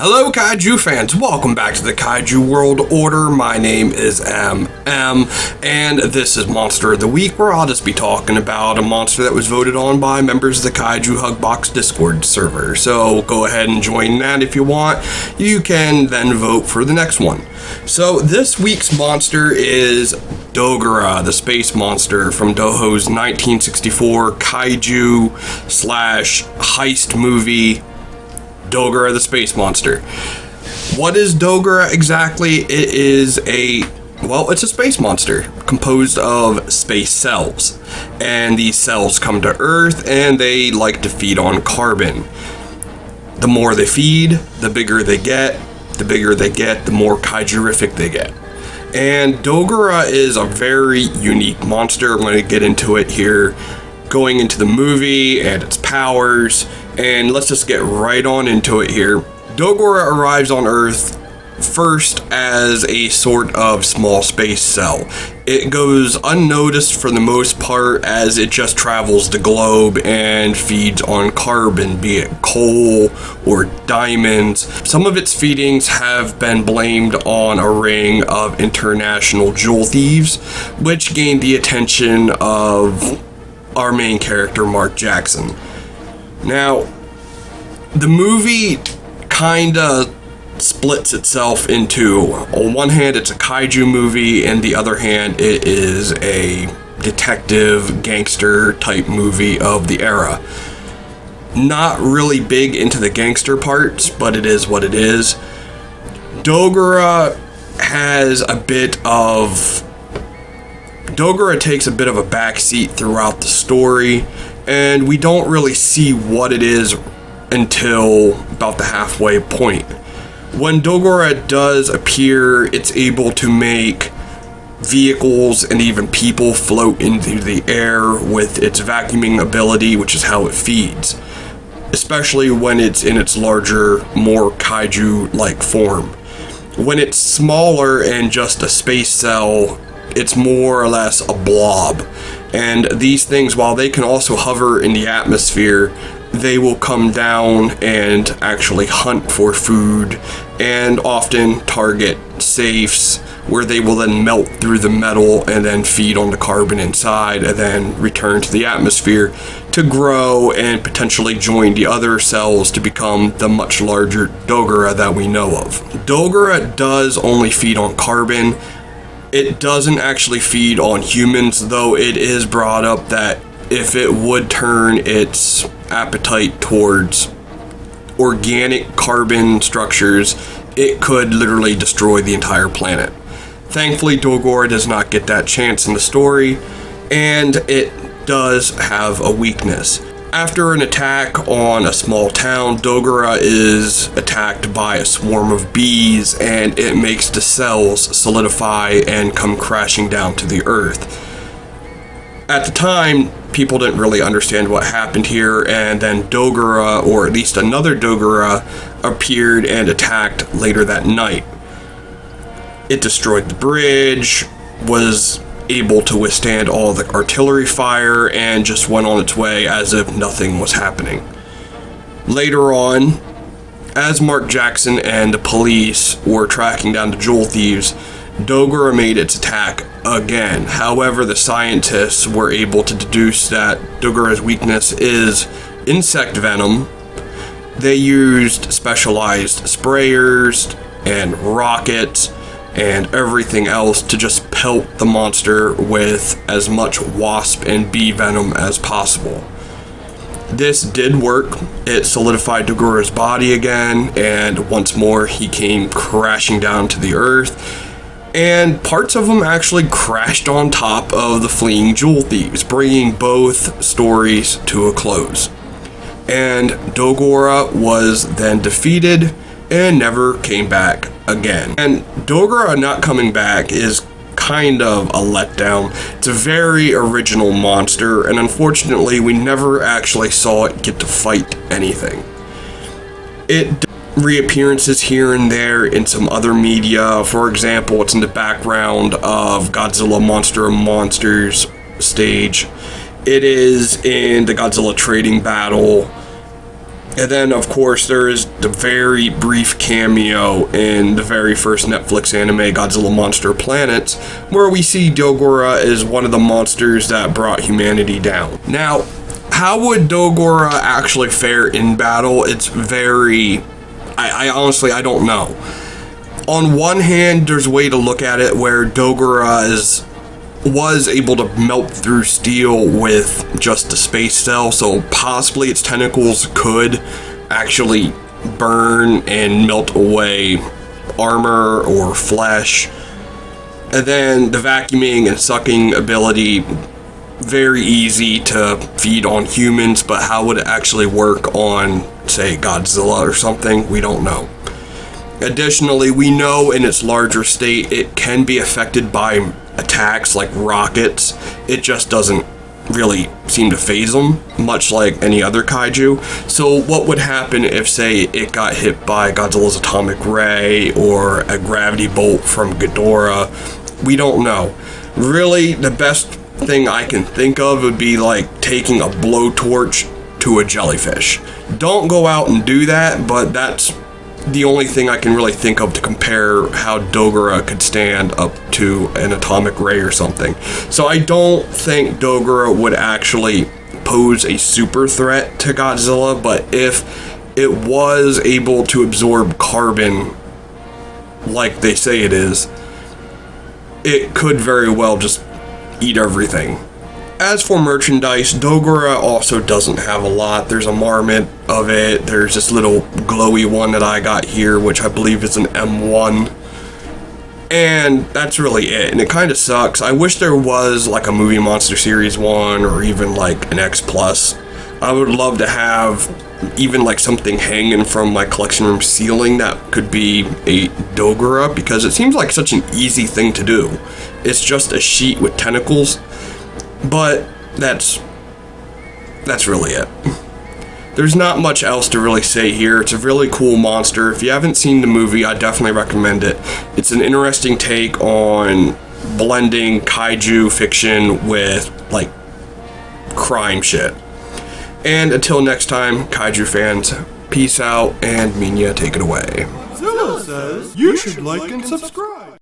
Hello Kaiju fans, welcome back to the Kaiju World Order. My name is MM, and this is Monster of the Week, where I'll just be talking about a monster that was voted on by members of the Kaiju Hugbox Discord server. So go ahead and join that if you want. You can then vote for the next one. So this week's monster is Dogora, the space monster from Doho's 1964 Kaiju / heist movie, Dogora the Space Monster. What is Dogora exactly? It's a space monster composed of space cells. And these cells come to Earth and they like to feed on carbon. The more they feed, the bigger they get. The bigger they get, the more kaiju-rific they get. And Dogora is a very unique monster. I'm going to get into it here, going into the movie and its powers. And let's just get right on into it here. Dogora arrives on Earth first as a sort of small space cell. It goes unnoticed for the most part as it just travels the globe and feeds on carbon, be it coal or diamonds. Some of its feedings have been blamed on a ring of international jewel thieves, which gained the attention of our main character, Mark Jackson. Now, the movie kinda splits itself into, on one hand it's a kaiju movie, and the other hand it is a detective gangster type movie of the era. Not really big into the gangster parts, but it is what it is. Dogora takes a bit of a backseat throughout the story, and we don't really see what it is until about the halfway point. When Dogora does appear, it's able to make vehicles and even people float into the air with its vacuuming ability, which is how it feeds, especially when it's in its larger, more kaiju-like form. When it's smaller and just a space cell, it's more or less a blob. And these things, while they can also hover in the atmosphere, they will come down and actually hunt for food and often target safes, where they will then melt through the metal and then feed on the carbon inside and then return to the atmosphere to grow and potentially join the other cells to become the much larger Dogora that we know of. Dogora does only feed on carbon. It doesn't actually feed on humans, though it is brought up that if it would turn its appetite towards organic carbon structures, it could literally destroy the entire planet. Thankfully, Dogora does not get that chance in the story, and it does have a weakness. After an attack on a small town, Dogora is attacked by a swarm of bees, and it makes the cells solidify and come crashing down to the Earth. At the time, people didn't really understand what happened here, and then Dogora, or at least another Dogora, appeared and attacked later that night. It destroyed the bridge, was able to withstand all the artillery fire, and just went on its way as if nothing was happening. Later on, as Mark Jackson and the police were tracking down the jewel thieves, Dogora made its attack again. However, the scientists were able to deduce that Dogora's weakness is insect venom. They used specialized sprayers and rockets and everything else to just pelt the monster with as much wasp and bee venom as possible. This did work. It solidified Dogora's body again, and once more he came crashing down to the Earth. And parts of them actually crashed on top of the fleeing jewel thieves, bringing both stories to a close. And Dogora was then defeated and never came back again. And Dogora not coming back is kind of a letdown. It's a very original monster, and unfortunately we never actually saw it get to fight anything. It reappearances here and there in some other media. For example, it's in the background of Godzilla Monster of Monsters stage. It is in the Godzilla trading battle. And then, of course, there is the very brief cameo in the very first Netflix anime, Godzilla Monster Planets, where we see Dogora as one of the monsters that brought humanity down. Now, how would Dogora actually fare in battle? It's very... I honestly, I don't know. On one hand, there's a way to look at it where Dogora was able to melt through steel with just a space cell, so possibly its tentacles could actually burn and melt away armor or flesh. And then the vacuuming and sucking ability, very easy to feed on humans, but how would it actually work on, say, Godzilla or something? We don't know. Additionally, we know in its larger state it can be affected by attacks like rockets. It just doesn't really seem to phase them, much like any other kaiju. So what would happen if, say, it got hit by Godzilla's atomic ray or a gravity bolt from Ghidorah? We don't know. Really, the best thing I can think of would be like taking a blowtorch to a jellyfish. Don't go out and do that, but that's the only thing I can really think of to compare how Dogora could stand up to an atomic ray or something. So I don't think Dogora would actually pose a super threat to Godzilla, but if it was able to absorb carbon like they say it is, it could very well just eat everything. As for merchandise, Dogora also doesn't have a lot. There's a marmot of it. There's this little glowy one that I got here, which I believe is an M1. And that's really it. And it kind of sucks. I wish there was like a Movie Monster Series 1 or even like an X Plus. I would love to have even like something hanging from my collection room ceiling that could be a Dogora, because it seems like such an easy thing to do. It's just a sheet with tentacles. But that's really it. There's not much else to really say here. It's a really cool monster. If you haven't seen the movie, I definitely recommend it. It's an interesting take on blending kaiju fiction with, like, crime shit. And until next time, kaiju fans, peace out, and Minya, take it away. Zilla says you should like and subscribe.